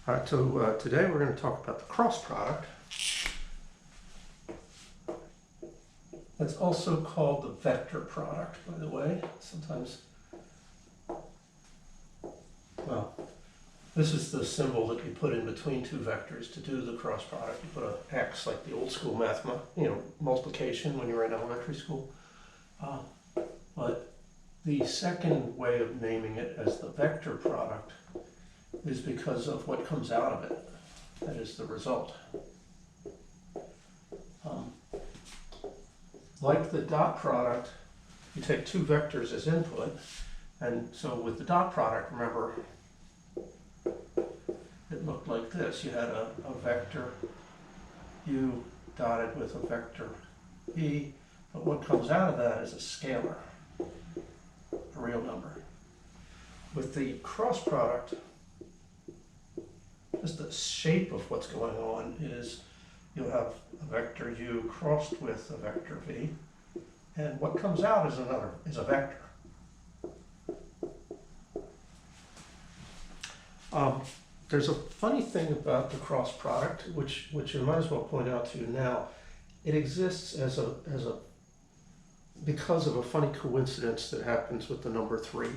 All right, so today we're going to talk about the cross product. That's also called the vector product, by the way. Sometimes, well, this is the symbol that you put in between two vectors to do the cross product. You put an X, like the old school multiplication when you were in elementary school. But the second way of naming it as the vector product is because of what comes out of it. That is the result. Like the dot product, you take two vectors as input, and so with the dot product, remember, it looked like this. You had a vector u dotted with a vector v, but what comes out of that is a scalar, a real number. With the cross product, just the shape of what's going on is you'll have a vector u crossed with a vector v, and what comes out is a vector. There's a funny thing about the cross product, which you might as well point out to you now. It exists because of a funny coincidence that happens with the number 3.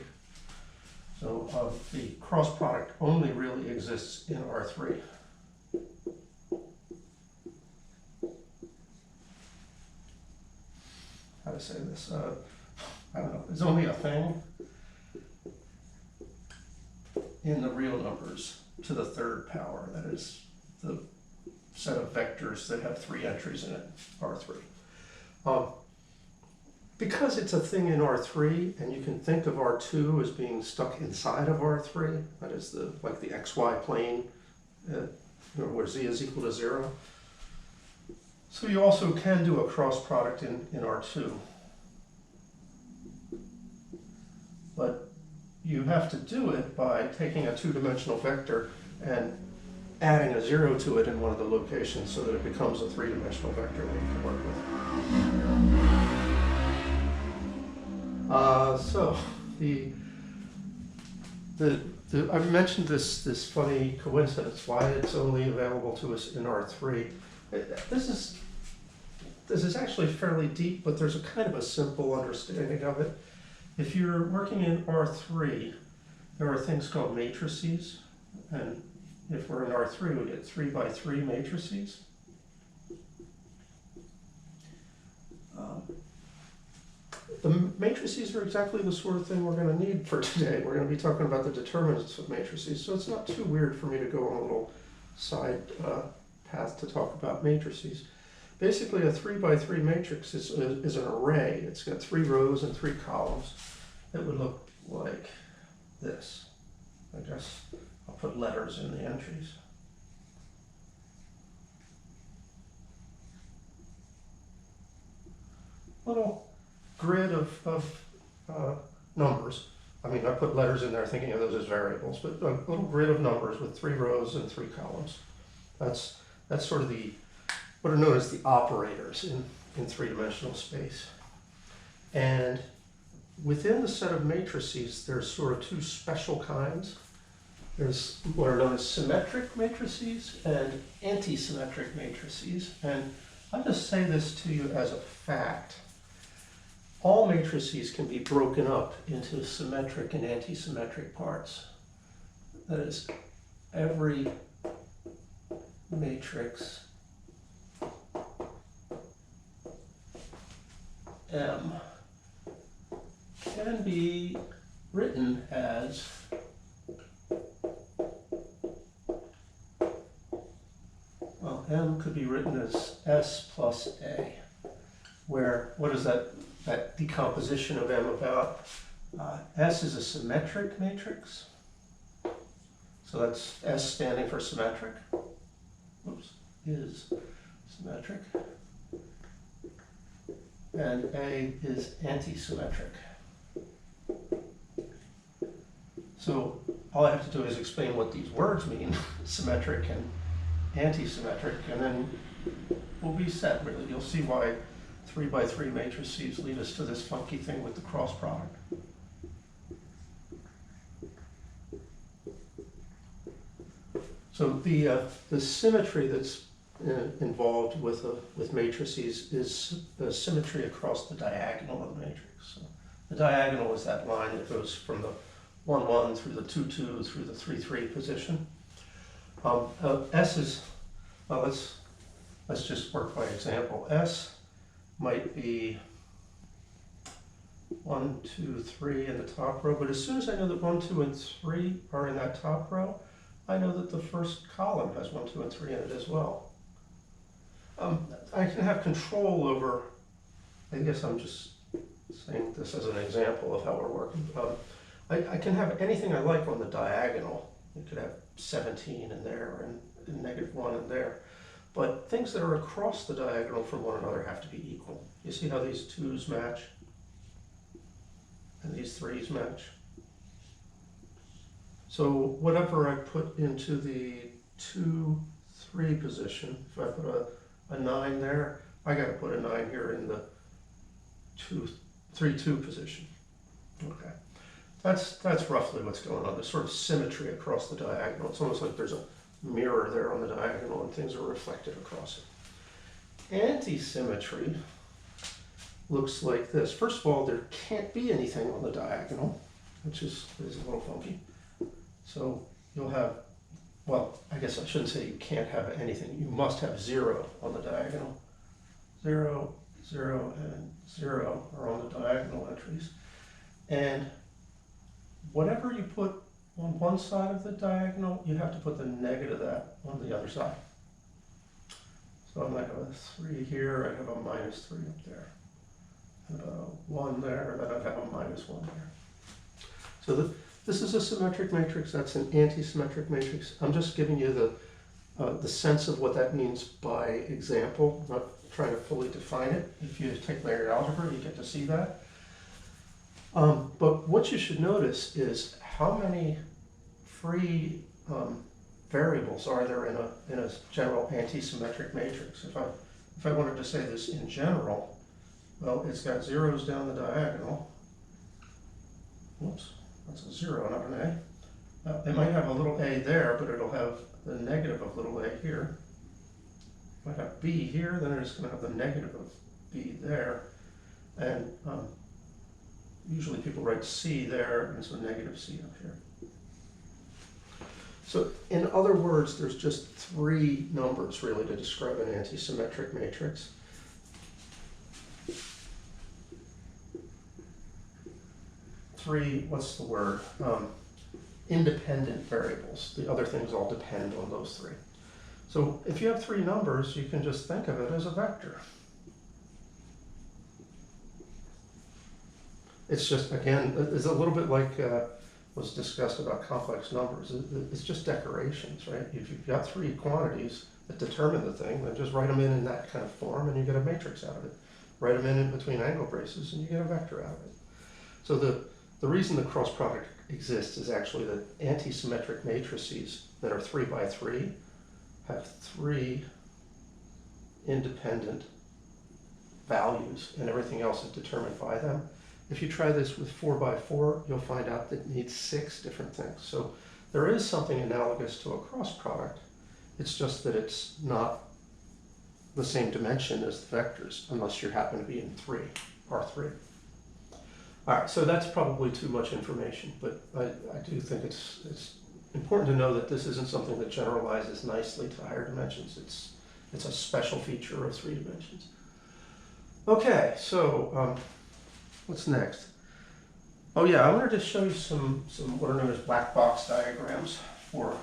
So the cross product only really exists in R3. How to say this? I don't know. There's only a thing in the real numbers to the third power. That is the set of vectors that have 3 entries in it, R3. Because it's a thing in R3, and you can think of R2 as being stuck inside of R3, that is like the XY plane, where z is equal to 0. So you also can do a cross product in R2. But you have to do it by taking a two-dimensional vector and adding a 0 to it in one of the locations so that it becomes a 3-dimensional vector that you can work with. So I've mentioned this funny coincidence, why it's only available to us in R3. This is actually fairly deep, but there's a kind of a simple understanding of it. If you're working in R3, there are things called matrices, and if we're in R3, we get 3 by 3 matrices. The matrices are exactly the sort of thing we're going to need for today. We're going to be talking about the determinants of matrices, so it's not too weird for me to go on a little side path to talk about matrices. Basically, a 3 by 3 matrix is an array. It's got 3 rows and 3 columns. It would look like this. I guess I'll put letters in the entries. Little grid of numbers. I mean, I put letters in there thinking of those as variables, but a little grid of numbers with 3 rows and 3 columns. That's sort of what are known as the operators in 3-dimensional space. And within the set of matrices, there's sort of 2 special kinds. There's what are known as symmetric matrices and anti-symmetric matrices. And I'll just say this to you as a fact. All matrices can be broken up into symmetric and anti-symmetric parts. That is, every matrix M can be written as M could be written as S plus A, where, what is that decomposition of M about? S is a symmetric matrix, so that's S standing for symmetric. Oops, is symmetric. And A is anti-symmetric. So all I have to do is explain what these words mean, symmetric and anti-symmetric, and then we'll be set, really. You'll see why 3 by 3 matrices lead us to this funky thing with the cross product. So the symmetry that's involved with matrices is the symmetry across the diagonal of the matrix. So the diagonal is that line that goes from the 1, 1 through the 2, 2 through the 3, 3 position. S is, well, let's just work by example. S might be 1, 2, 3 in the top row, but as soon as I know that 1, 2, and 3 are in that top row, I know that the first column has 1, 2, and 3 in it as well. I can have control over, I guess I'm just saying this as an example of how we're working. I can have anything I like on the diagonal. You could have 17 in there and -1 in there. But things that are across the diagonal from one another have to be equal. You see how these 2's match? And these 3's match? So whatever I put into the 2, 3 position, if I put a 9 there, I got to put a 9 here in the 2, 3, 2 position. Okay. That's roughly what's going on. There's sort of symmetry across the diagonal. It's almost like there's a mirror there on the diagonal and things are reflected across it. Anti-symmetry looks like this. First of all, there can't be anything on the diagonal, which is a little funky. So you'll have, well, I guess I shouldn't say you can't have anything. You must have 0 on the diagonal. 0, 0, and 0 are on the diagonal entries. And whatever you put on one side of the diagonal, you have to put the negative of that on the other side. So I might have a 3 here, I'd have a -3 up there. And a 1 there, then I'd have a -1 there. So this is a symmetric matrix, that's an anti-symmetric matrix. I'm just giving you the sense of what that means by example, I'm not trying to fully define it. If you take linear algebra, you get to see that. But what you should notice is how many free variables are there in a general anti-symmetric matrix. If I wanted to say this in general, well, it's got 0's down the diagonal. Whoops, that's a 0, not an A. It might have a little a there, but it'll have the negative of little a here. It might have b here, then it's going to have the negative of b there. And usually people write c there, and so negative c up here. So in other words, there's just 3 numbers really to describe an anti-symmetric matrix. What's the word? Independent variables. The other things all depend on those 3. So if you have 3 numbers, you can just think of it as a vector. It's just, again, it's a little bit like was discussed about complex numbers. It's just decorations, right? If you've got 3 quantities that determine the thing, then just write them in that kind of form and you get a matrix out of it. Write them in between angle braces and you get a vector out of it. So the reason the cross product exists is actually that anti-symmetric matrices that are 3 by 3 have 3 independent values and everything else is determined by them. If you try this with 4 by 4, you'll find out that it needs 6 different things. So there is something analogous to a cross product. It's just that it's not the same dimension as the vectors, unless you happen to be in R3. All right, so that's probably too much information, but I do think it's important to know that this isn't something that generalizes nicely to higher dimensions. It's a special feature of 3 dimensions. Okay, so what's next? Oh yeah, I wanted to show you some what are known as black box diagrams for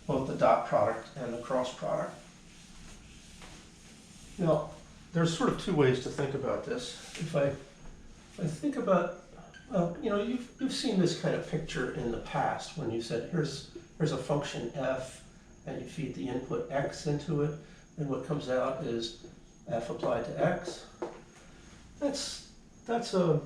both the dot product and the cross product. Now, there's sort of 2 ways to think about this. If I think about, well, you know, you've seen this kind of picture in the past when you said, here's a function f, and you feed the input x into it, and what comes out is f applied to x. That's a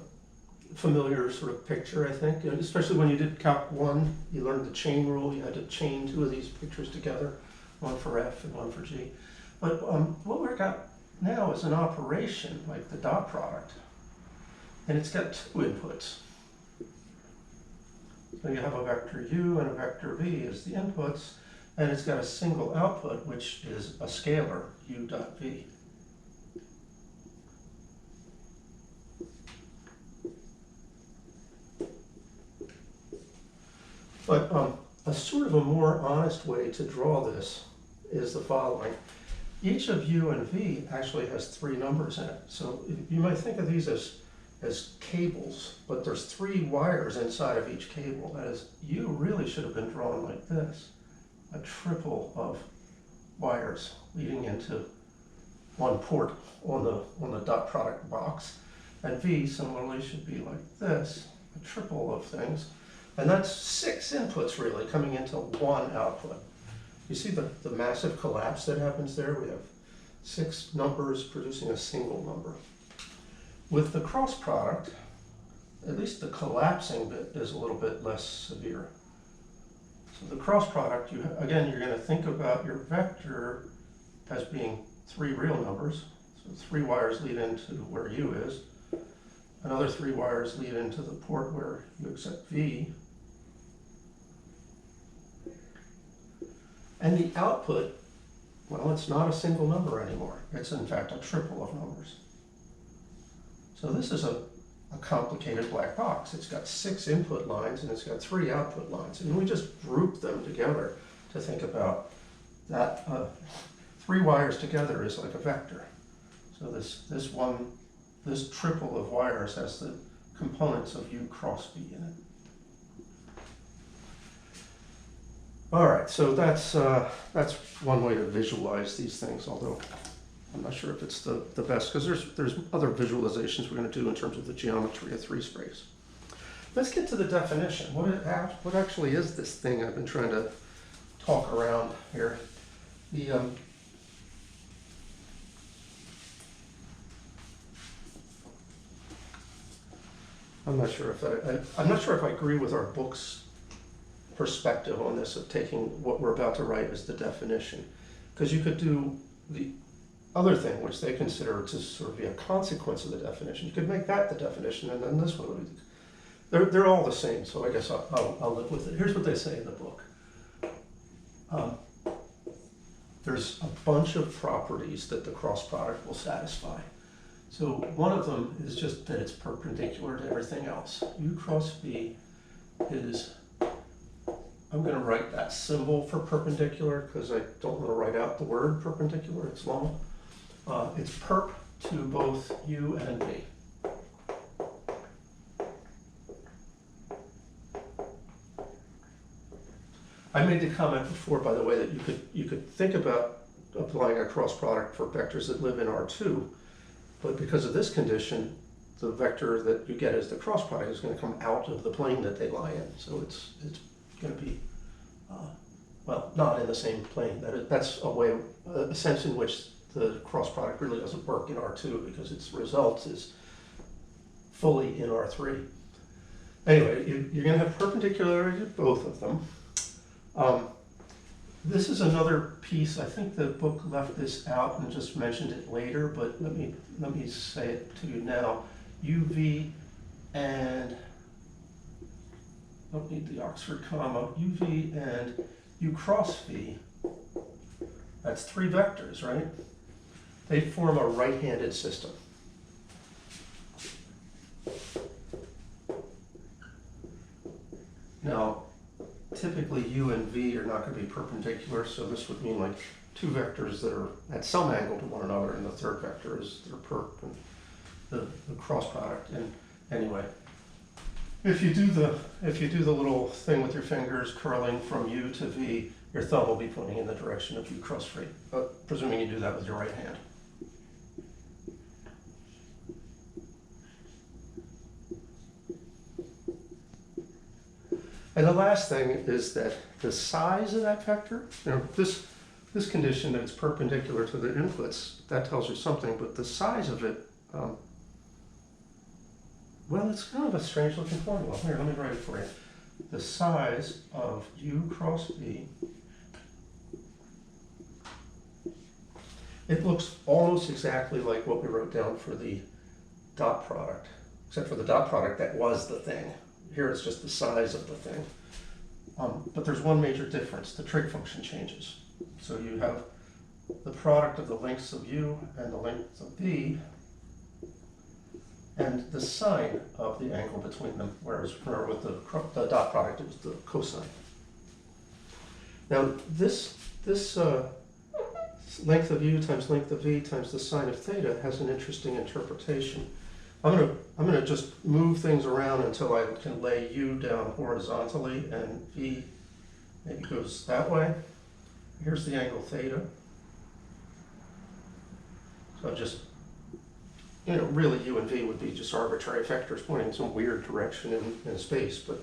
familiar sort of picture, I think, especially when you did Calc 1, you learned the chain rule, you had to chain 2 of these pictures together, one for f and one for g. But what we've got now is an operation like the dot product, and it's got 2 inputs. So you have a vector u and a vector v as the inputs, and it's got a single output, which is a scalar, u dot v. But a sort of a more honest way to draw this is the following. Each of u and v actually has 3 numbers in it. So you might think of these as cables, but there's 3 wires inside of each cable. That is, u really should have been drawn like this, a triple of wires leading into one port on the dot product box. And v similarly should be like this, a triple of things. And that's 6 inputs really coming into 1 output. You see the massive collapse that happens there? We have 6 numbers producing a single number. With the cross product, at least the collapsing bit is a little bit less severe. So the cross product, again, you're going to think about your vector as being 3 real numbers. So 3 wires lead into where u is. Another 3 wires lead into the port where you accept v. And the output, well, it's not a single number anymore. It's in fact a triple of numbers. So this is a complicated black box. It's got 6 input lines and it's got 3 output lines. And we just group them together to think about that. 3 wires together is like a vector. So this triple of wires has the components of u cross v in it. All right, so that's one way to visualize these things, although I'm not sure if it's the best, because there's other visualizations we're going to do in terms of the geometry of 3-space. Let's get to the definition. What actually is this thing I've been trying to talk around here? I'm not sure if I agree with our book's perspective on this of taking what we're about to write as the definition, because you could do the other thing, which they consider to sort of be a consequence of the definition. You could make that the definition, and then this one would be. They're all the same, so I guess I'll live with it. Here's what they say in the book. There's a bunch of properties that the cross product will satisfy. So one of them is just that it's perpendicular to everything else. U cross v is, I'm going to write that symbol for perpendicular because I don't want to write out the word perpendicular, it's long. It's perp to both u and v. I made the comment before, by the way, that you could think about applying a cross product for vectors that live in R2, but because of this condition, the vector that you get as the cross product is going to come out of the plane that they lie in. So it's going to be, well, not in the same plane. That's a sense in which the cross product really doesn't work in R2 because its result is fully in R3. Anyway, you're going to have perpendicularity to both of them. This is another piece. I think the book left this out and just mentioned it later, but let me say it to you now. UV and, don't need the Oxford comma, UV and U cross V, that's 3 vectors, right? They form a right-handed system. Now, typically U and V are not going to be perpendicular, so this would mean like 2 vectors that are at some angle to one another, and the third vector is their perp and the cross product. And anyway, if you do the little thing with your fingers curling from U to V, your thumb will be pointing in the direction of U cross V, presuming you do that with your right hand. And the last thing is that the size of that vector, this condition that it's perpendicular to the inputs, that tells you something, but the size of it, well, it's kind of a strange looking formula. Here, let me write it for you. The size of U cross V, it looks almost exactly like what we wrote down for the dot product, except for the dot product, that was the thing. Here it's just the size of the thing. But there's one major difference, the trig function changes. So you have the product of the lengths of u and the length of v, and the sine of the angle between them, whereas with the dot product, it was the cosine. Now this length of u times length of v times the sine of theta has an interesting interpretation. I'm gonna just move things around until I can lay u down horizontally and v maybe goes that way. Here's the angle theta. So just, really u and v would be just arbitrary vectors pointing in some weird direction in space, but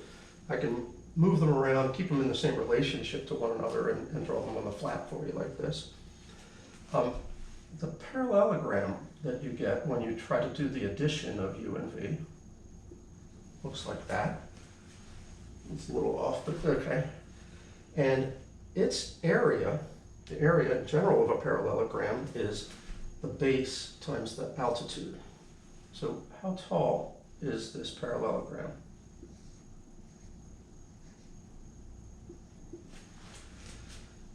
I can move them around, keep them in the same relationship to one another, and draw them on the flat for you like this. The parallelogram that you get when you try to do the addition of u and v looks like that. It's a little off, but okay. And its area, the area in general of a parallelogram, is the base times the altitude. So how tall is this parallelogram?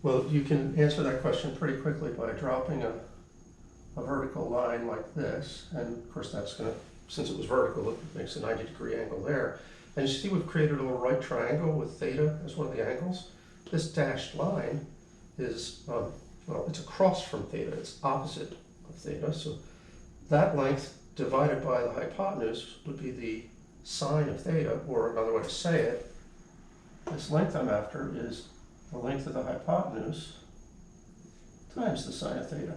Well, you can answer that question pretty quickly by dropping a vertical line like this. And of course that's going to, since it was vertical, it makes a 90-degree angle there. And you see we've created a little right triangle with theta as one of the angles. This dashed line is, well, it's across from theta. It's opposite of theta. So that length divided by the hypotenuse would be the sine of theta, or another way to say it, this length I'm after is the length of the hypotenuse times the sine of theta.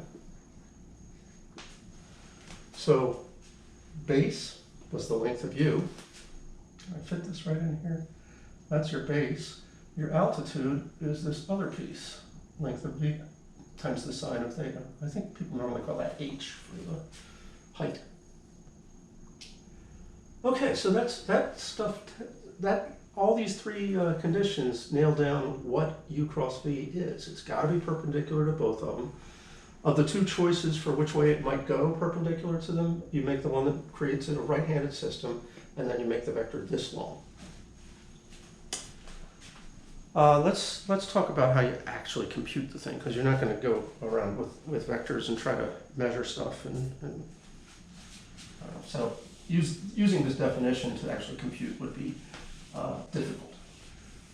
So base was the length of u. Can I fit this right in here? That's your base. Your altitude is this other piece, length of v times the sine of theta. I think people normally call that h for the height. Okay, so that's that stuff. All these three conditions nail down what u cross v is. It's got to be perpendicular to both of them. Of the two choices for which way it might go perpendicular to them, you make the one that creates a right-handed system, and then you make the vector this long. Let's talk about how you actually compute the thing, because you're not going to go around with vectors and try to measure stuff. So using this definition to actually compute would be difficult.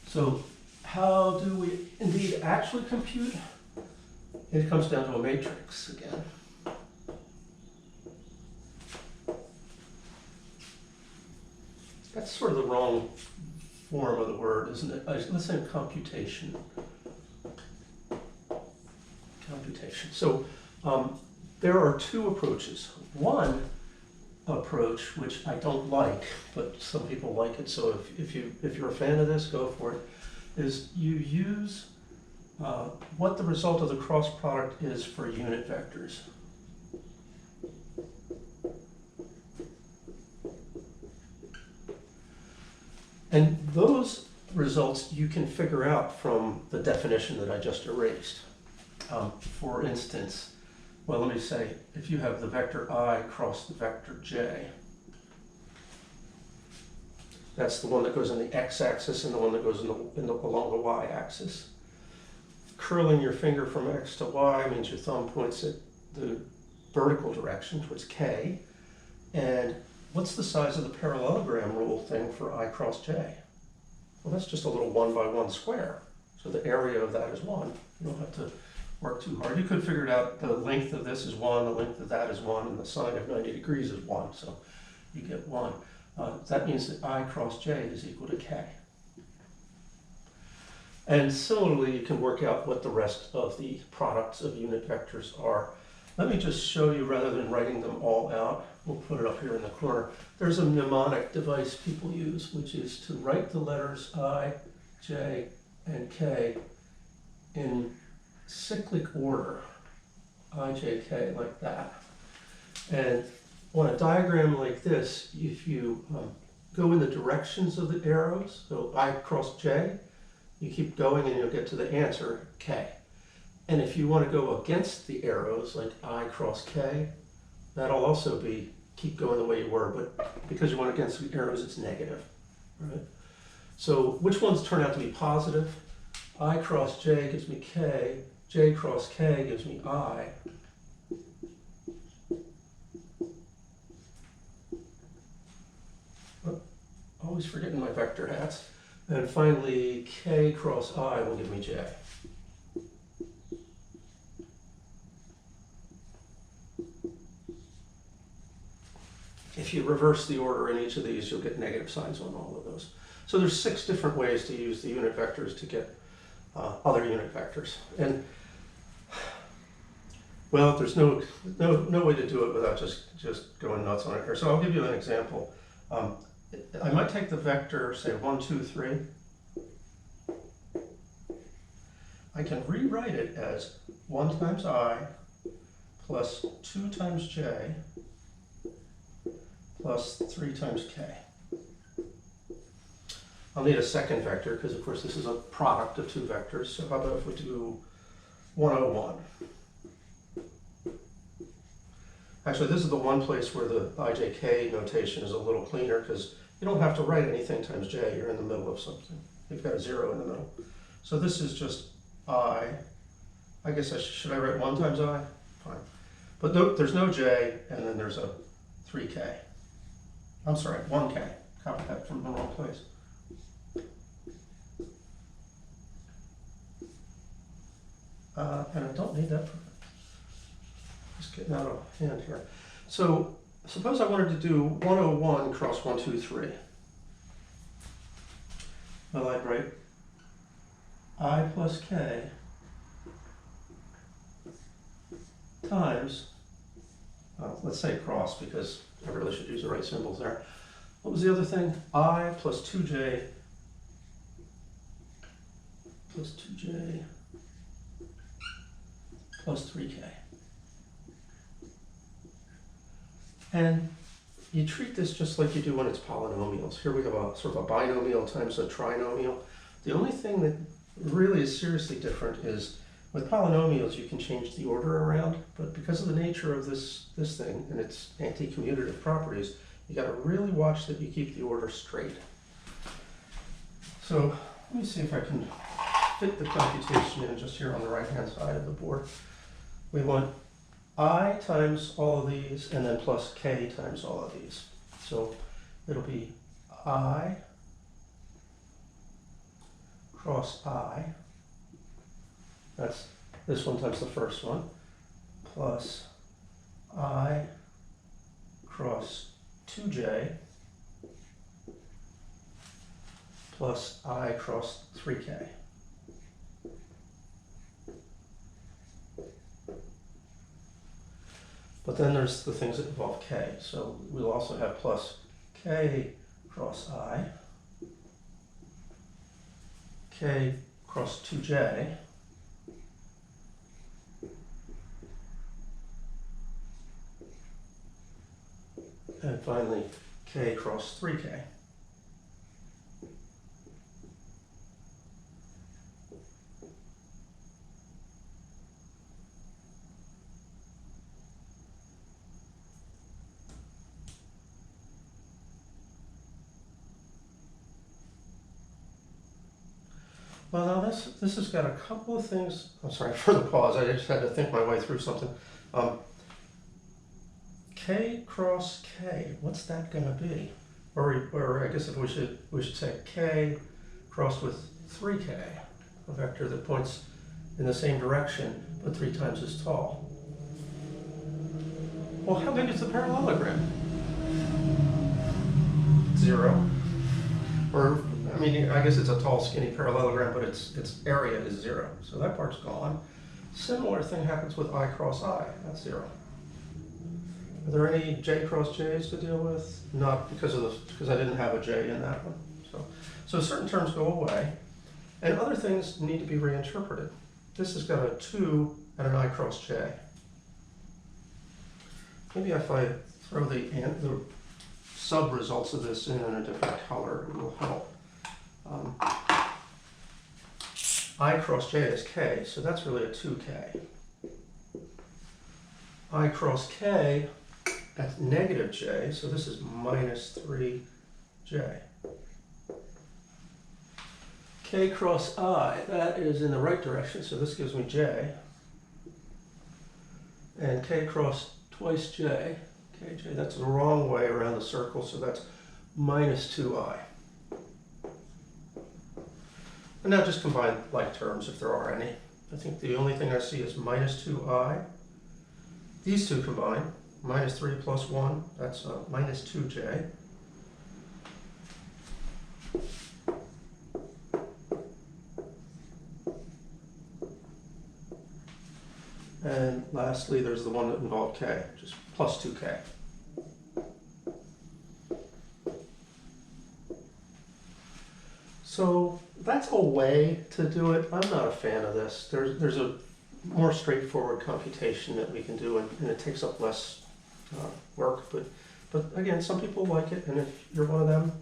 So how do we indeed actually compute? It comes down to a matrix again. That's sort of the wrong form of the word, isn't it? Let's say computation. Computation. So there are two approaches. One approach, which I don't like, but some people like it, so if you're a fan of this, go for it, is you use what the result of the cross product is for unit vectors. And those results you can figure out from the definition that I just erased. For instance, well, let me say, if you have the vector I cross the vector j, that's the one that goes in the x-axis and the one that goes along the y-axis. Curling your finger from x to y means your thumb points at the vertical direction towards k. And what's the size of the parallelogram rule thing for I cross j? Well, that's just a little 1 by 1 square. So the area of that is 1. You don't have to work too hard. You could figure it out. The length of this is 1, the length of that is 1, and the sine of 90 degrees is 1. So you get 1. That means that I cross j is equal to k. And similarly, you can work out what the rest of the products of unit vectors are. Let me just show you, rather than writing them all out, we'll put it up here in the corner. There's a mnemonic device people use, which is to write the letters I, J, and K in cyclic order, I, J, K, like that. And on a diagram like this, if you go in the directions of the arrows, so I cross J, you keep going and you'll get to the answer, K. And if you want to go against the arrows, like I cross K, that'll also be keep going the way you were, but because you went against the arrows, it's negative, right? So which ones turn out to be positive? I cross j gives me k, j cross k gives me I. Oh, always forgetting my vector hats. And finally, k cross I will give me j. If you reverse the order in each of these, you'll get negative signs on all of those. So there's 6 different ways to use the unit vectors to get other unit vectors. And well, there's no way to do it without just going nuts on it here. So I'll give you an example. I might take the vector, say 1, 2, 3. I can rewrite it as 1 times I plus 2 times j plus 3 times k. I'll need a second vector because, of course, this is a product of 2 vectors. So how about if we do 101? Actually, this is the one place where the ijk notation is a little cleaner because you don't have to write anything times j. You're in the middle of something. You've got a 0 in the middle. So this is just I. I guess should I write 1 times I? Fine. But no, there's no j, and then there's a 3k. I'm sorry, 1k. Copied that from the wrong place. And I don't need that. Just getting out of hand here. So suppose I wanted to do 101 cross 1, 2, 3. Well, I'd write I plus k times, let's say cross because I really should use the right symbols there. What was the other thing? I plus 2j plus 2j plus 3k. And you treat this just like you do when it's polynomials. Here we have a sort of a binomial times a trinomial. The only thing that really is seriously different is with polynomials you can change the order around, but because of the nature of this thing and its anti-commutative properties, you got to really watch that you keep the order straight. So let me see if I can fit the computation in just here on the right-hand side of the board. We want I times all of these and then plus k times all of these. So it'll be I cross I, that's this one times the first one, plus I cross 2j plus I cross 3k. But then there's the things that involve k. So we'll also have plus k cross I, k cross 2j, and finally k cross 3k. Well, now this has got a couple of things. I'm sorry for the pause. I just had to think my way through something. K cross K. What's that going to be? Or I guess if we should say K crossed with 3K, a vector that points in the same direction but 3 times as tall. Well, how big is the parallelogram? 0. Or I mean, I guess it's a tall, skinny parallelogram, but its area is 0, so that part's gone. Similar thing happens with I cross I, that's 0. Are there any J cross J's to deal with? Not because I didn't have a J in that one. So certain terms go away, and other things need to be reinterpreted. This has got a 2 and an I cross J. Maybe if I throw the sub-results of this in a different color, it will help. I cross J is K, so that's really a 2K. I cross K, that's negative J, so this is minus 3J. k cross I, that is in the right direction, so this gives me j. And k cross twice j, kj, that's the wrong way around the circle, so that's minus 2I. And now just combine like terms if there are any. I think the only thing I see is minus 2I. These two combine, minus 3 plus 1, that's minus 2j. And lastly, there's the one that involved k, just plus 2k. So that's a way to do it. I'm not a fan of this. There's a more straightforward computation that we can do, and it takes up less work. But again, some people like it, and if you're one of them,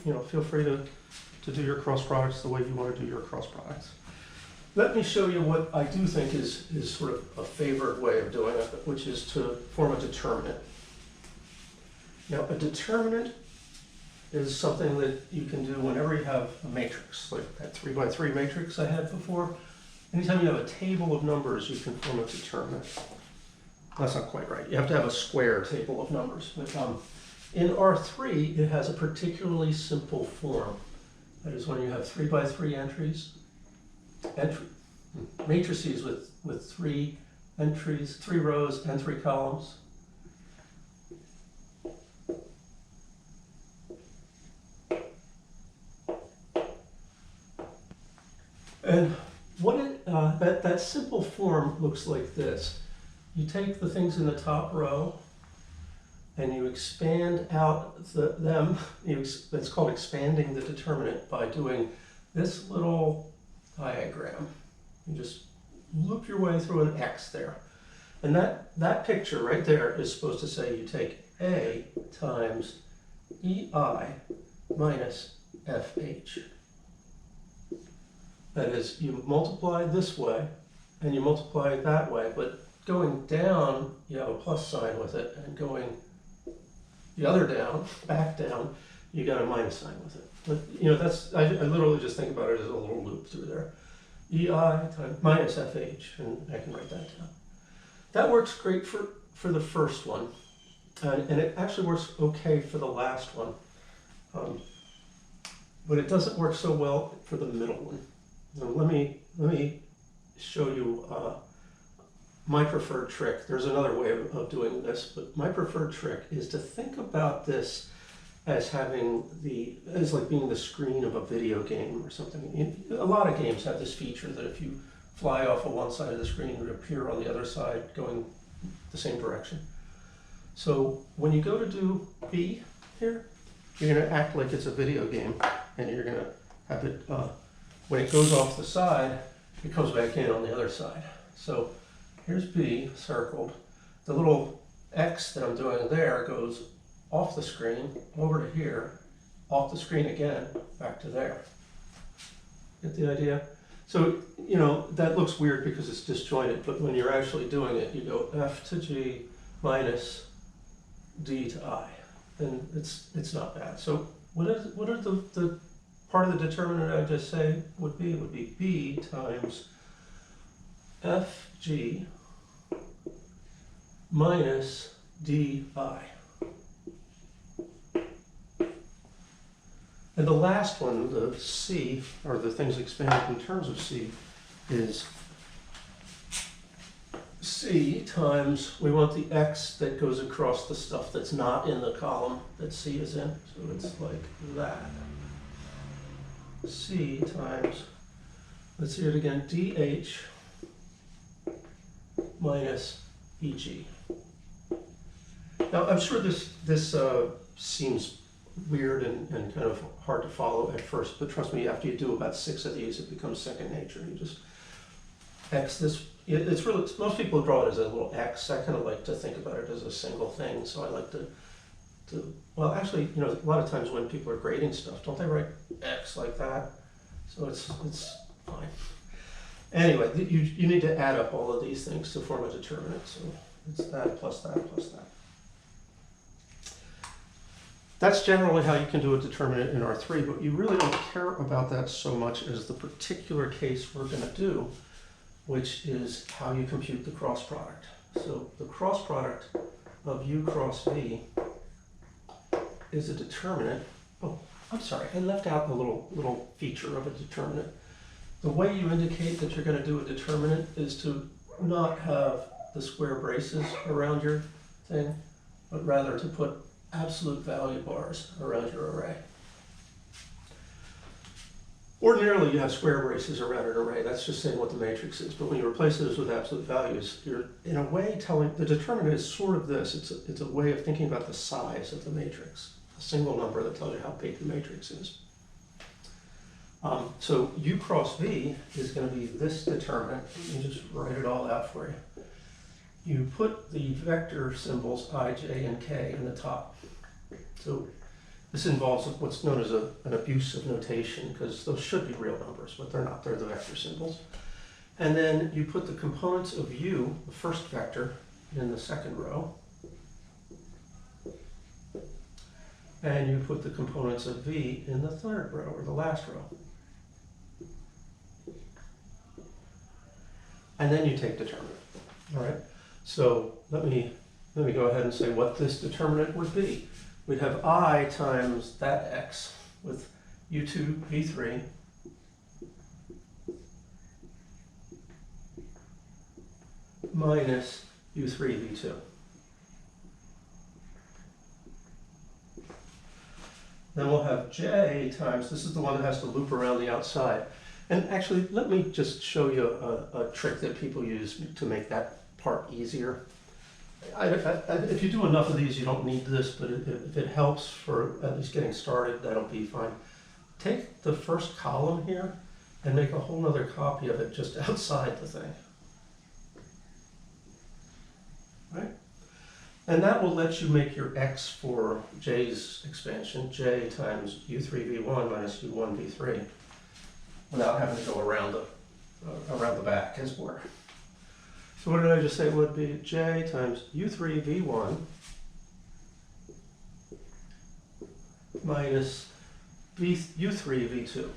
you know, feel free to do your cross products the way you want to do your cross products. Let me show you what I do think is sort of a favored way of doing it, which is to form a determinant. Now, a determinant is something that you can do whenever you have a matrix, like that 3 by 3 matrix I had before. Anytime you have a table of numbers, you can form a determinant. That's not quite right. You have to have a square table of numbers. But in R3, it has a particularly simple form. That is when you have 3 by 3 entries, matrices with 3 entries, 3 rows and 3 columns. And what that simple form looks like this. You take the things in the top row and you expand out them. It's called expanding the determinant by doing this little diagram. You just loop your way through an X there. And that picture right there is supposed to say you take A times EI minus FH. That is, you multiply this way and you multiply it that way, but going down, you have a plus sign with it, and going the other down, back down, you got a minus sign with it. But you know, that's, I literally just think about it as a little loop through there. EI times minus FH, and I can write that down. That works great for the first one, and it actually works okay for the last one, but it doesn't work so well for the middle one. So let me show you my preferred trick. There's another way of doing this, but my preferred trick is to think about this as as like being the screen of a video game or something. A lot of games have this feature that if you fly off of one side of the screen, you appear on the other side going the same direction. So when you go to do B here, you're going to act like it's a video game, and you're going to have it, when it goes off the side, it comes back in on the other side. So here's B circled. The little X that I'm doing there goes off the screen, over to here, off the screen again, back to there. Get the idea? So, you know, that looks weird because it's disjointed, but when you're actually doing it, you go F to G minus D to I. And it's not bad. So what are the part of the determinant I just say would be? It would be B times FG minus DI. And the last one, the C, or the things expanded in terms of C, is C times, we want the X that goes across the stuff that's not in the column that C is in. So it's like that. C times, let's see it again, DH minus EG. Now, I'm sure this seems weird and kind of hard to follow at first, but trust me, after you do about 6 of these, it becomes second nature. You just X this. It's really, most people draw it as a little X. I kind of like to think about it as a single thing, so I like to well, actually, you know, a lot of times when people are grading stuff, don't they write X like that? So it's fine. Anyway, you need to add up all of these things to form a determinant. So it's that plus that plus that. That's generally how you can do a determinant in R3, but you really don't care about that so much as the particular case we're going to do, which is how you compute the cross product. So the cross product of U cross V is a determinant. Oh, I'm sorry, I left out a little feature of a determinant. The way you indicate that you're going to do a determinant is to not have the square braces around your thing, but rather to put absolute value bars around your array. Ordinarily, you have square braces around an array. That's just saying what the matrix is. But when you replace those with absolute values, you're in a way telling the determinant is sort of this. It's a way of thinking about the size of the matrix, a single number that tells you how big the matrix is. So U cross V is going to be this determinant. Let me just write it all out for you. You put the vector symbols I, J, and K in the top. So this involves what's known as an abuse of notation, because those should be real numbers, but they're not. They're the vector symbols. And then you put the components of U, the first vector, in the second row. And you put the components of V in the third row, or the last row. And then you take determinant. All right. So let me go ahead and say what this determinant would be. We'd have I times that x with U2 V3 minus U3 V2. Then we'll have J times, this is the one that has to loop around the outside. And actually, let me just show you a trick that people use to make that part easier. If you do enough of these, you don't need this, but if it helps for at least getting started, that'll be fine. Take the first column here and make a whole nother copy of it just outside the thing. Right? And that will let you make your x for J's expansion, J times U3V1 minus U1V3, without having to go around the back, as it were. So what did I just say it would be? J times U3V1 minus U3V2.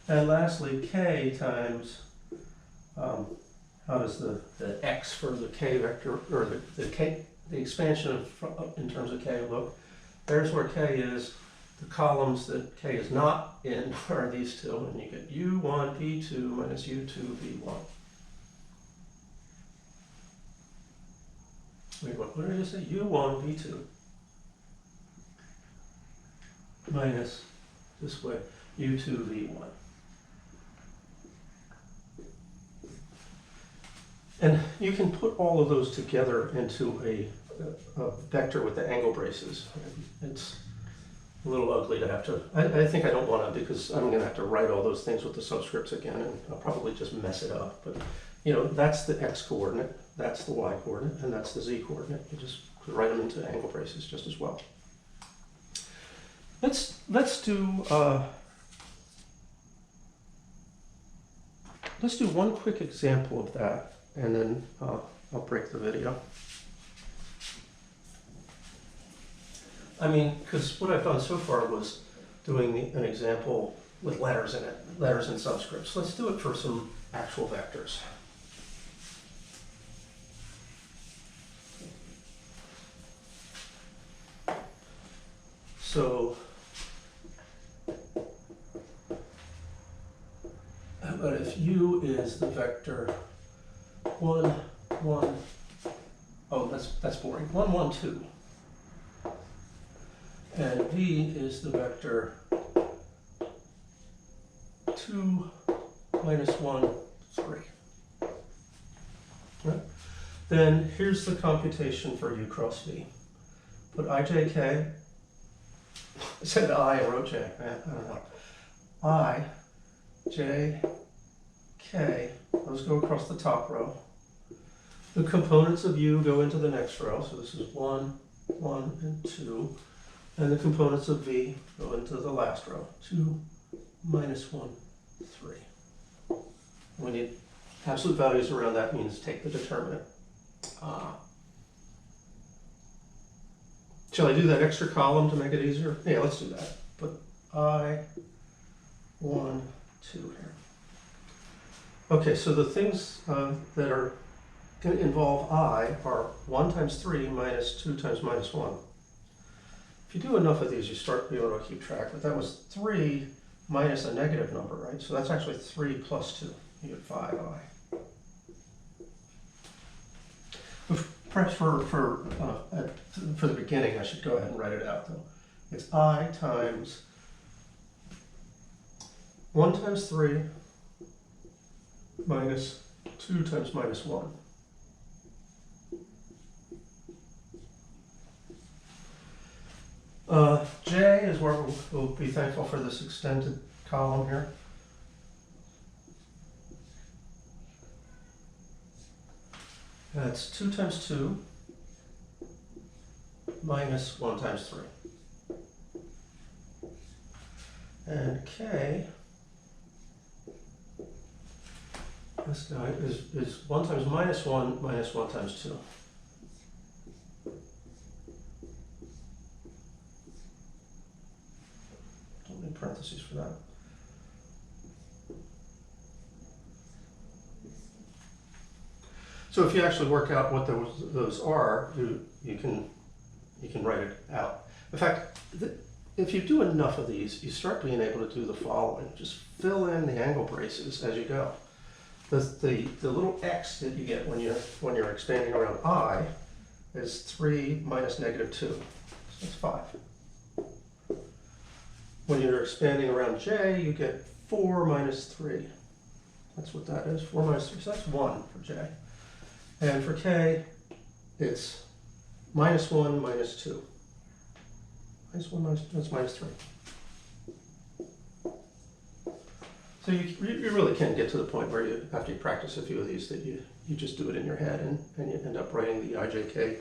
And lastly, K times, how does the X for the K vector, or the expansion in terms of K look? There's where K is. The columns that K is not in are these two, and you get U1 V2 minus U2 V1. Wait, what did I just say? U1 V2 minus, this way, U2 V1. And you can put all of those together into a vector with the angle braces. It's a little ugly to have to, I think I don't want to, because I'm going to have to write all those things with the subscripts again, and I'll probably just mess it up. But, you know, that's the x coordinate, that's the y coordinate, and that's the z coordinate. You just could write them into angle braces just as well. Let's do one quick example of that, and then I'll break the video. I mean, because what I've done so far was doing an example with letters in it, letters and subscripts. Let's do it for some actual vectors. So, how about if U is the vector 1, 1, oh, that's boring, 1, 1, 2. And V is the vector 2, minus 1, 3. Right? Then here's the computation for U cross V. Put IJK, I said I, I wrote J, I don't know. I, J, K, those go across the top row. The components of U go into the next row, so this is 1, 1, and 2. And the components of V go into the last row, 2, minus 1, 3. We need absolute values around that, means take the determinant. Shall I do that extra column to make it easier? Yeah, let's do that. Put I, 1, 2 here. Okay, so the things that are going to involve I are 1 times 3 minus 2 times minus 1. If you do enough of these, you start to be able to keep track. But that was 3 minus a negative number, right? So that's actually 3 plus 2. You get 5I. Perhaps for the beginning, I should go ahead and write it out, though. It's I times 1 times 3 minus 2 times minus 1. J is where we'll be thankful for this extended column here. That's 2 times 2 minus 1 times 3. And K this guy is 1 times minus 1 minus 1 times 2. Don't need parentheses for that. So if you actually work out what those are, you can write it out. In fact, if you do enough of these, you start being able to do the following. Just fill in the angle braces as you go. The little x that you get when you're expanding around I is 3 minus negative 2. So that's 5. When you're expanding around J, you get 4 minus 3. That's what that is, 4 minus 3. So that's 1 for J. And for K, it's minus 1 minus 2. Minus 1 minus 2, that's minus 3. So you really can get to the point where you, after you practice a few of these, that you just do it in your head and you end up writing the IJK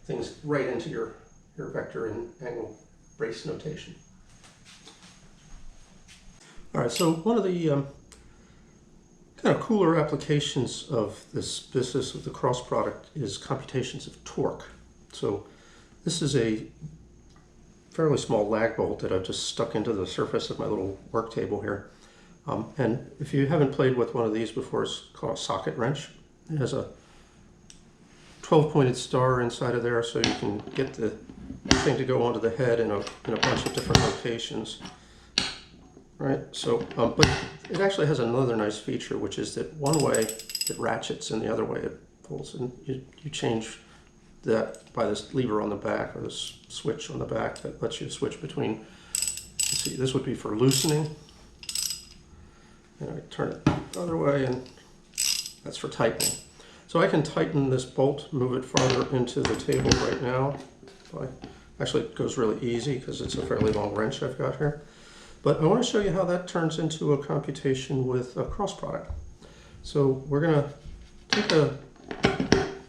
things right into your vector and angle brace notation. All right, so one of the kind of cooler applications of this business of the cross product is computations of torque. So this is a fairly small lag bolt that I've just stuck into the surface of my little work table here. And if you haven't played with one of these before, it's called a socket wrench. It has a 12-pointed star inside of there, so you can get the thing to go onto the head in a bunch of different locations. Right, so, but it actually has another nice feature, which is that one way it ratchets and the other way it pulls. And you change that by this lever on the back, or this switch on the back that lets you switch between. Let's see, this would be for loosening. And I turn it the other way, and that's for tightening. So I can tighten this bolt, move it farther into the table right now. Actually, it goes really easy because it's a fairly long wrench I've got here. But I want to show you how that turns into a computation with a cross product. So we're going to take a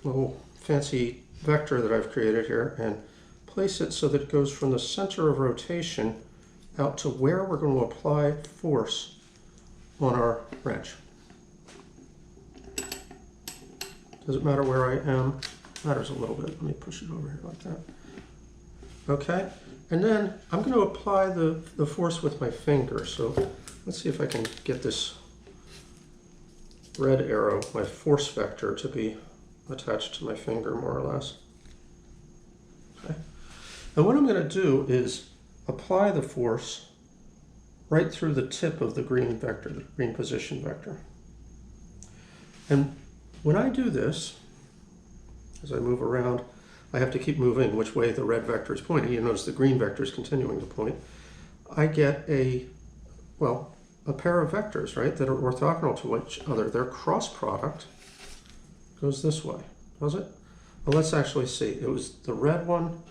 little fancy vector that I've created here and place it so that it goes from the center of rotation out to where we're going to apply force on our wrench. Does it matter where I am? Matters a little bit. Let me push it over here like that. Okay. And then I'm going to apply the force with my finger. So let's see if I can get this red arrow, my force vector, to be attached to my finger more or less. Okay. And what I'm going to do is apply the force right through the tip of the green vector, the green position vector. And when I do this, as I move around, I have to keep moving which way the red vector is pointing. You notice the green vector is continuing to point. I get a pair of vectors, right, that are orthogonal to each other. Their cross product goes this way, does it? Well, let's actually see. It was the red one.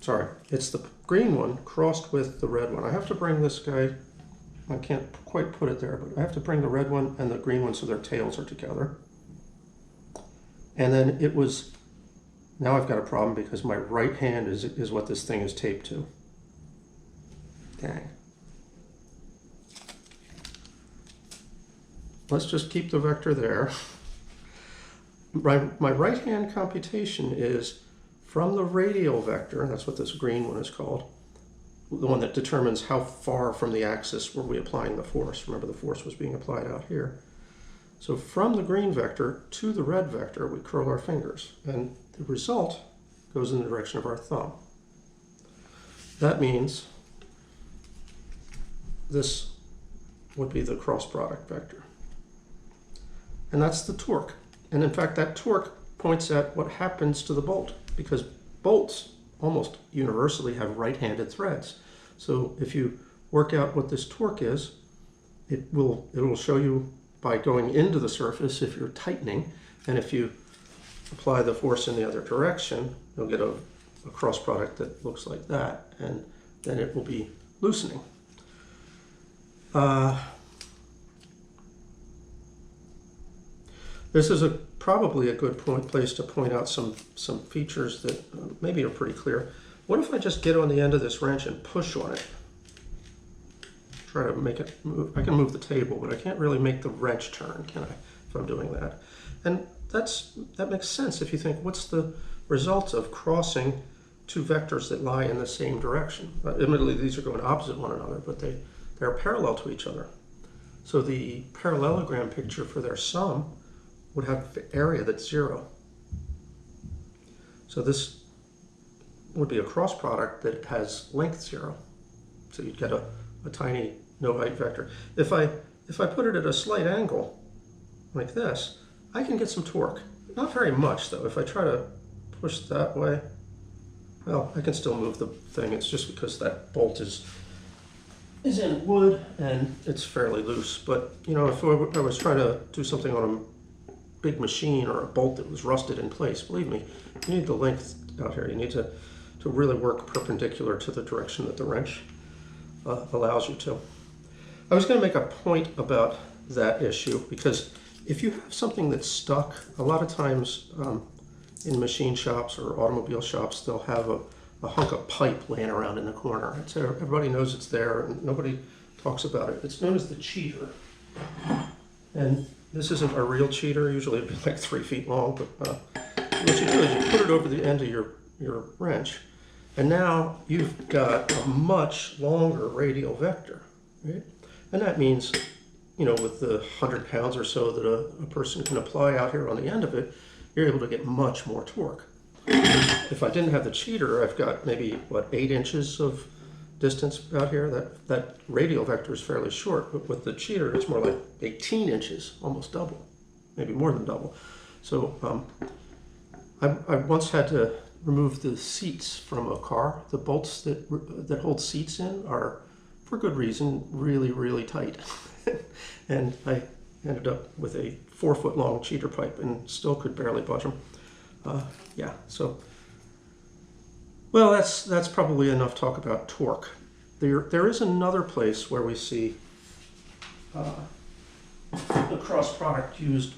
Sorry, it's the green one crossed with the red one. I have to bring this guy, I can't quite put it there, but I have to bring the red one and the green one so their tails are together. And then it was, now I've got a problem because my right hand is what this thing is taped to. Dang. Let's just keep the vector there. My right hand computation is from the radial vector, that's what this green one is called, the one that determines how far from the axis were we applying the force. Remember, the force was being applied out here. So from the green vector to the red vector, we curl our fingers, and the result goes in the direction of our thumb. That means this would be the cross product vector. And that's the torque. And in fact, that torque points at what happens to the bolt, because bolts almost universally have right-handed threads. So if you work out what this torque is, it will show you by going into the surface if you're tightening, and if you apply the force in the other direction, you'll get a cross product that looks like that, and then it will be loosening. This is probably a good place to point out some features that maybe are pretty clear. What if I just get on the end of this wrench and push on it? Try to make it move. I can move the table, but I can't really make the wrench turn, can I, if I'm doing that? And that makes sense if you think, what's the result of crossing two vectors that lie in the same direction? Admittedly, these are going opposite one another, but they're parallel to each other. So the parallelogram picture for their sum would have the area that's 0. So this would be a cross product that has length 0. So you'd get a tiny no height vector. If I put it at a slight angle like this, I can get some torque. Not very much though. If I try to push that way, well, I can still move the thing. It's just because that bolt is in wood and it's fairly loose. But you know, if I was trying to do something on a big machine or a bolt that was rusted in place, believe me, you need the length out here. You need to really work perpendicular to the direction that the wrench allows you to. I was going to make a point about that issue, because if you have something that's stuck, a lot of times in machine shops or automobile shops, they'll have a hunk of pipe laying around in the corner. Everybody knows it's there and nobody talks about it. It's known as the cheater. And this isn't a real cheater. Usually it'd be like 3 feet long, but what you do is you put it over the end of your wrench. And now you've got a much longer radial vector, right? And that means, you know, with the 100 pounds or so that a person can apply out here on the end of it, you're able to get much more torque. If I didn't have the cheater, I've got maybe, 8 inches of distance out here. That radial vector is fairly short, but with the cheater, it's more like 18 inches, almost double, maybe more than double. So I once had to remove the seats from a car. The bolts that hold seats in are, for good reason, really, really tight. And I ended up with a 4-foot long cheater pipe and still could barely budge them. Yeah, so, well, that's probably enough talk about torque. There is another place where we see the cross product used,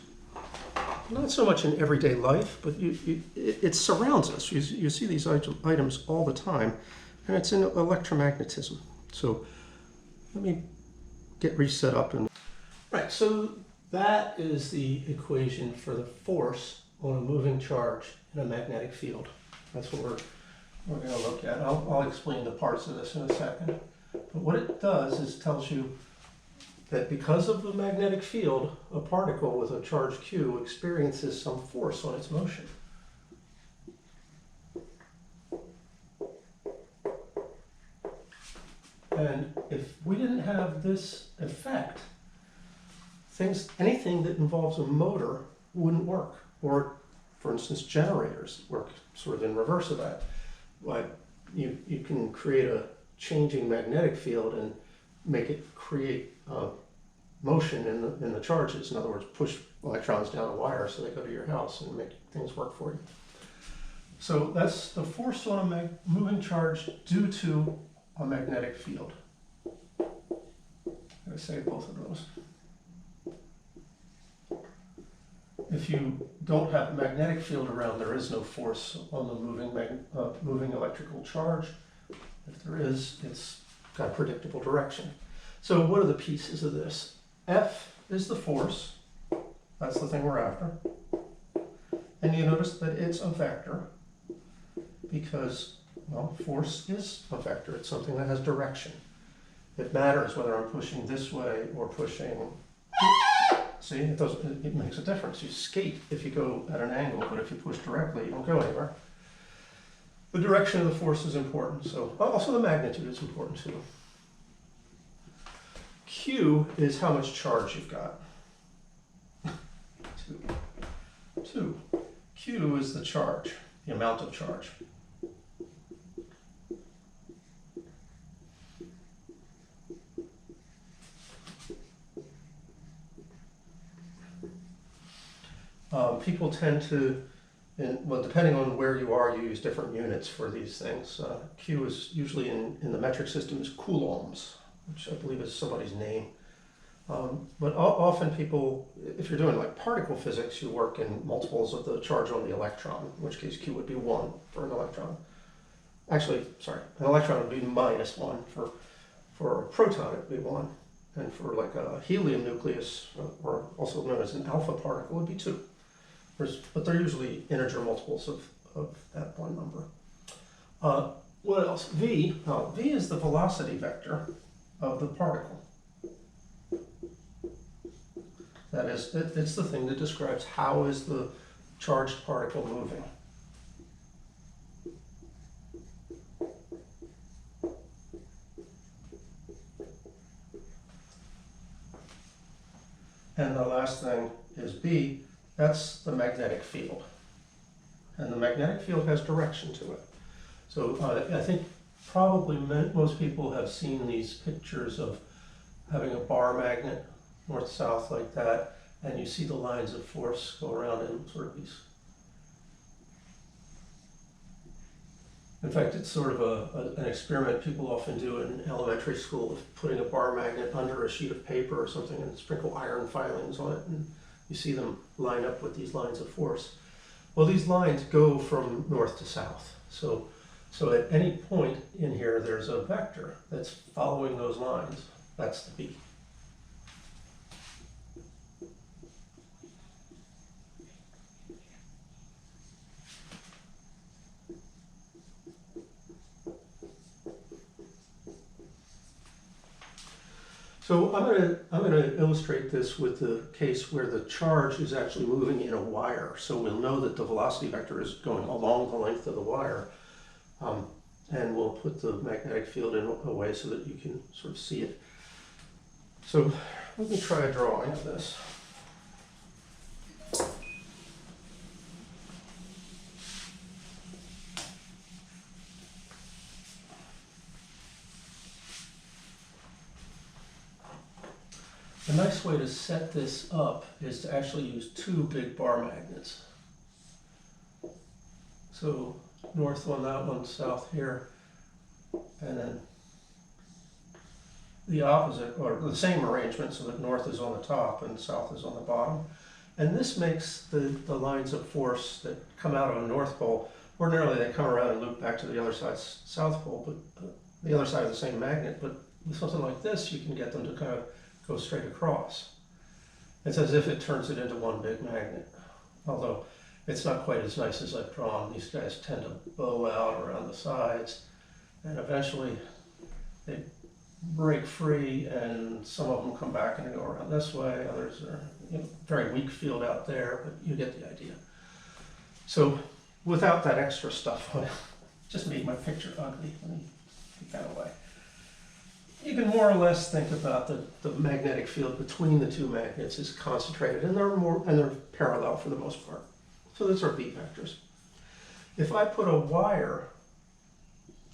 not so much in everyday life, but it surrounds us. You see these items all the time, and it's in electromagnetism. So let me get reset up. Right, so that is the equation for the force on a moving charge in a magnetic field. That's what we're going to look at. I'll explain the parts of this in a second. But what it does is tells you that because of the magnetic field, a particle with a charge Q experiences some force on its motion. And if we didn't have this effect, anything that involves a motor wouldn't work. Or, for instance, generators work sort of in reverse of that. But you can create a changing magnetic field and make it create motion in the charges. In other words, push electrons down a wire so they go to your house and make things work for you. So that's the force on a moving charge due to a magnetic field. I'm going to say both of those. If you don't have a magnetic field around, there is no force on the moving electrical charge. If there is, it's got a predictable direction. So what are the pieces of this? F is the force. That's the thing we're after. And you notice that it's a vector. because, well, force is a vector. It's something that has direction. It matters whether I'm pushing this way or pushing. See, it makes a difference. You skate if you go at an angle, but if you push directly, you don't go anywhere. The direction of the force is important, so also the magnitude is important too. Q is how much charge you've got. 2. Q is the charge, the amount of charge. People tend to, well, depending on where you are, you use different units for these things. Q is usually in the metric system is coulombs, which I believe is somebody's name. But often people, if you're doing like particle physics, you work in multiples of the charge on the electron, in which case Q would be 1 for an electron. Actually, sorry, an electron would be -1. For a proton, it would be 1. And for like a helium nucleus, or also known as an alpha particle, it would be 2. But they're usually integer multiples of that one number. What else? V. V is the velocity vector of the particle. That is, it's the thing that describes how is the charged particle moving. And the last thing is B. That's the magnetic field. And the magnetic field has direction to it. So I think probably most people have seen these pictures of having a bar magnet north-south like that, and you see the lines of force go around in sort of these. In fact, it's sort of an experiment people often do in elementary school of putting a bar magnet under a sheet of paper or something and sprinkle iron filings on it, and you see them line up with these lines of force. Well, these lines go from north to south. So at any point in here, there's a vector that's following those lines. That's the B. So I'm gonna illustrate this with the case where the charge is actually moving in a wire. So we'll know that the velocity vector is going along the length of the wire. And we'll put the magnetic field in a way so that you can sort of see it. So let me try a drawing of this. A nice way to set this up is to actually use 2 big bar magnets. So north on that one, south here, and then the opposite, or the same arrangement, so that north is on the top and south is on the bottom. And this makes the lines of force that come out of a north pole, ordinarily they come around and loop back to the other side's south pole, but the other side of the same magnet, but with something like this, you can get them to kind of go straight across. It's as if it turns it into one big magnet, although it's not quite as nice as I've drawn. These guys tend to bow out around the sides, and eventually they break free, and some of them come back and go around this way. Others are very weak field out there, but you get the idea. So without that extra stuff, I just made my picture ugly. Let me take that away. You can more or less think about the magnetic field between the 2 magnets is concentrated, and they're parallel for the most part. So those are B vectors. If I put a wire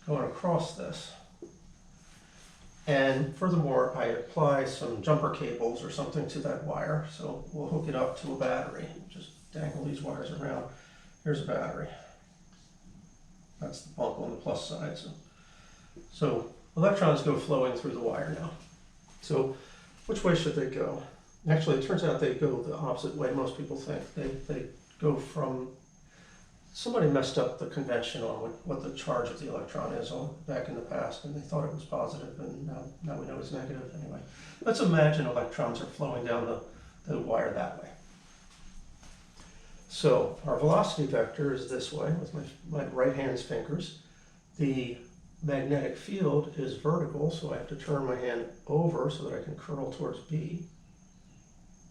going across this, and furthermore I apply some jumper cables or something to that wire, so we'll hook it up to a battery. Just dangle these wires around. Here's a battery. That's the bulk on the plus side. So electrons go flowing through the wire now. So which way should they go? Actually, it turns out they go the opposite way most people think. They go from, somebody messed up the convention on what the charge of the electron is back in the past, and they thought it was positive, and now we know it's negative anyway. Let's imagine electrons are flowing down the wire that way. So our velocity vector is this way with my right hand's fingers. The magnetic field is vertical, so I have to turn my hand over so that I can curl towards B.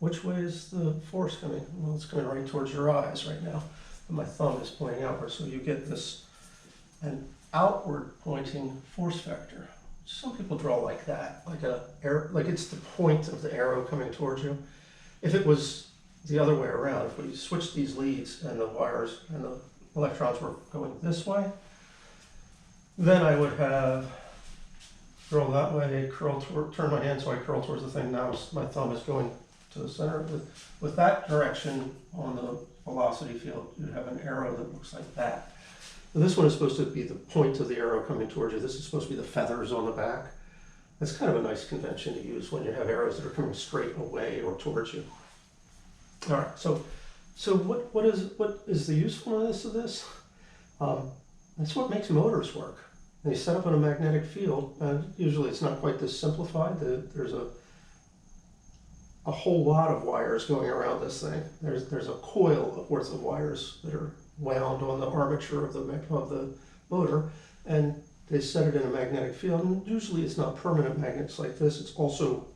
Which way is the force coming? Well, it's coming right towards your eyes right now, but my thumb is pointing outward, so you get this an outward pointing force vector. Some people draw like that, like it's the point of the arrow coming towards you. If it was the other way around, if we switched these leads and the wires and the electrons were going this way, then I would have curl that way, turn my hand so I curl towards the thing. Now my thumb is going to the center. With that direction on the velocity field, you'd have an arrow that looks like that. And this one is supposed to be the point of the arrow coming towards you. This is supposed to be the feathers on the back. That's kind of a nice convention to use when you have arrows that are coming straight away or towards you. All right, so what is the usefulness of this? That's what makes motors work. They set up in a magnetic field. Usually it's not quite this simplified. There's a whole lot of wires going around this thing. There's a coil worth of wires that are wound on the armature of the motor, and they set it in a magnetic field. And usually it's not permanent magnets like this. It's also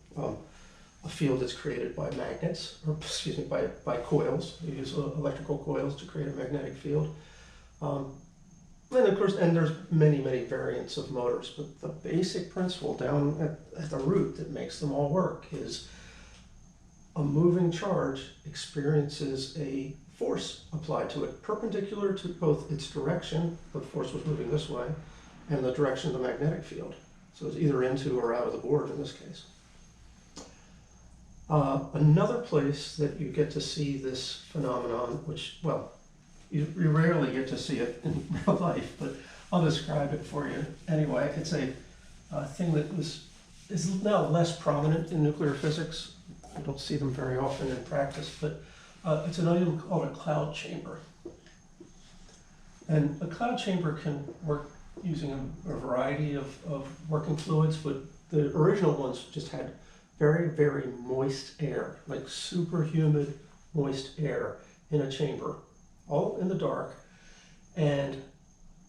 a field that's created by magnets, or excuse me, by coils. You use electrical coils to create a magnetic field. And of course, and there's many variants of motors, but the basic principle down at the root that makes them all work is a moving charge experiences a force applied to it, perpendicular to both its direction, the force was moving this way, and the direction of the magnetic field. So it's either into or out of the board in this case. Another place that you get to see this phenomenon, which, well, you rarely get to see it in real life, but I'll describe it for you anyway. It's a thing that is now less prominent in nuclear physics. I don't see them very often in practice, but it's an item called a cloud chamber. And a cloud chamber can work using a variety of working fluids, but the original ones just had very moist air, like super humid, moist air in a chamber, all in the dark. And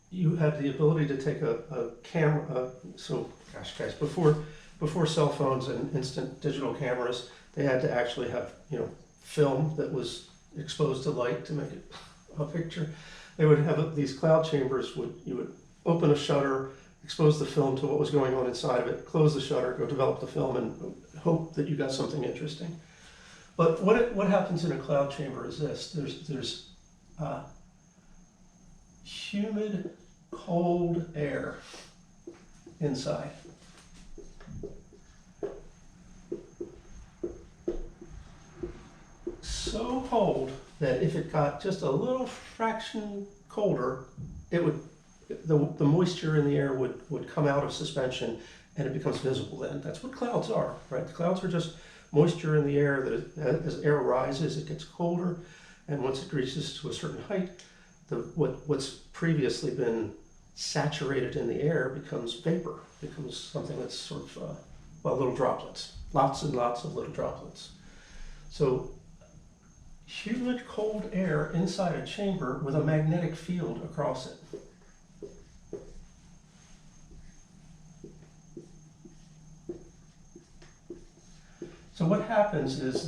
you have the ability to take a camera, so gosh guys, before cell phones and instant digital cameras, they had to actually have, film that was exposed to light to make it a picture. They would have these cloud chambers, you would open a shutter, expose the film to what was going on inside of it, close the shutter, go develop the film, and hope that you got something interesting. But what happens in a cloud chamber is this. There's humid, cold air inside. So cold that if it got just a little fraction colder, it would the moisture in the air would come out of suspension and it becomes visible then. That's what clouds are, right? The clouds are just moisture in the air that as air rises, it gets colder, and once it reaches to a certain height, what's previously been saturated in the air becomes vapor, becomes something that's sort of, little droplets, lots and lots of little droplets. So humid, cold air inside a chamber with a magnetic field across it. So what happens is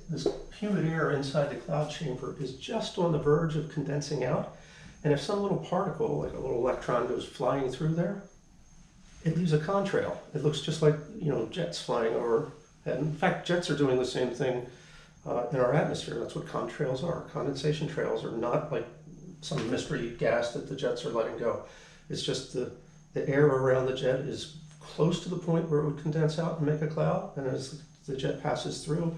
this humid air inside the cloud chamber is just on the verge of condensing out, and if some little particle, like a little electron, goes flying through there, it leaves a contrail. It looks just like jets flying over. And in fact, jets are doing the same thing in our atmosphere. That's what contrails are. Condensation trails are not like some mystery gas that the jets are letting go. It's just the air around the jet is close to the point where it would condense out and make a cloud, and as the jet passes through,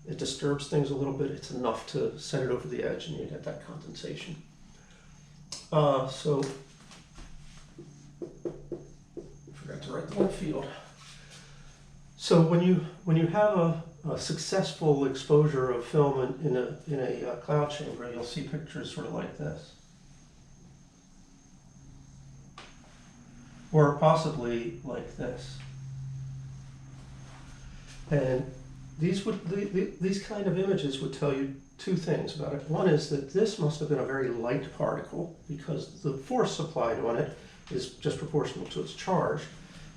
it disturbs things a little bit. It's enough to set it over the edge, and you get that condensation. So, forgot to write the word field. So when you have a successful exposure of film in a cloud chamber, you'll see pictures sort of like this, or possibly like this. And these kind of images would tell you two things about it. One is that this must have been a very light particle because the force applied on it is just proportional to its charge.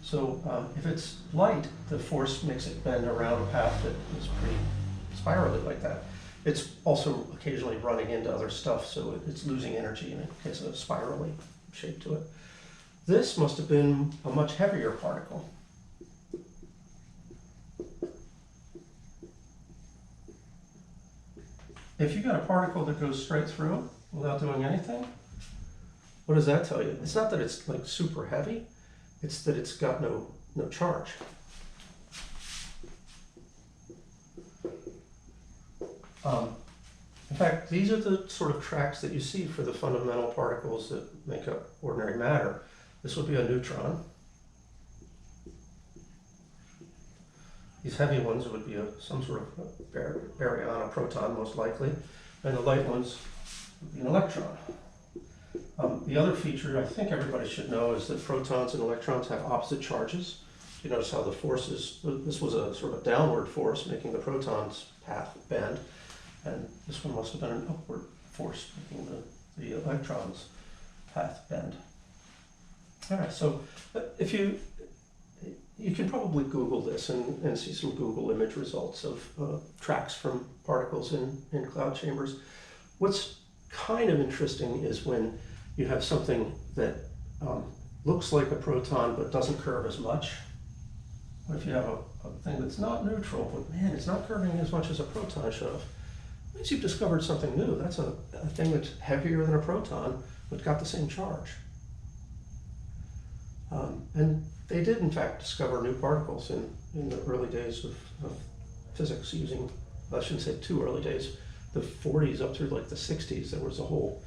So if it's light, the force makes it bend around a path that is pretty spirally like that. It's also occasionally running into other stuff, so it's losing energy and it has a spirally shape to it. This must have been a much heavier particle. If you got a particle that goes straight through without doing anything, what does that tell you? It's not that it's like super heavy, it's that it's got no charge. In fact, these are the sort of tracks that you see for the fundamental particles that make up ordinary matter. This would be a neutron. These heavy ones would be some sort of baryon, a proton most likely, and the light ones would be an electron. The other feature I think everybody should know is that protons and electrons have opposite charges. You notice how the forces, this was a sort of downward force making the proton's path bend, and this one must have been an upward force making the electron's path bend. All right, so if you can probably Google this and see some Google image results of tracks from particles in cloud chambers. What's kind of interesting is when you have something that looks like a proton but doesn't curve as much. What if you have a thing that's not neutral, but man, it's not curving as much as a proton should have? It means you've discovered something new. That's a thing that's heavier than a proton, but got the same charge. And they did, in fact, discover new particles in the early days of physics using, I shouldn't say too early days, the 40s up through like the 60s, there was a whole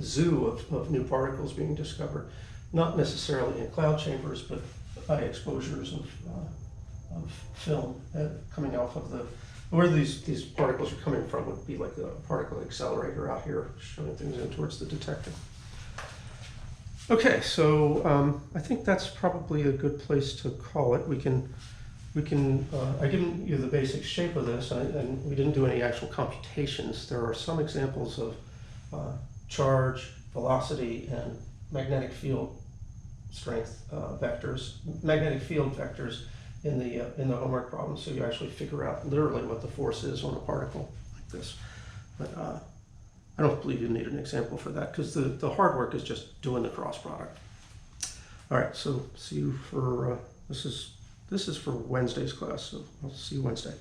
zoo of new particles being discovered, not necessarily in cloud chambers, but by exposures of film coming off of where these particles are coming from would be like a particle accelerator out here showing things in towards the detector. Okay, so I think that's probably a good place to call it. I've given you the basic shape of this, and we didn't do any actual computations. There are some examples of charge, velocity, and magnetic field strength vectors, magnetic field vectors in the homework problem. So you actually figure out literally what the force is on a particle like this. But I don't believe you need an example for that because the hard work is just doing the cross product. All right, so see you for this is for Wednesday's class. So I'll see you Wednesday.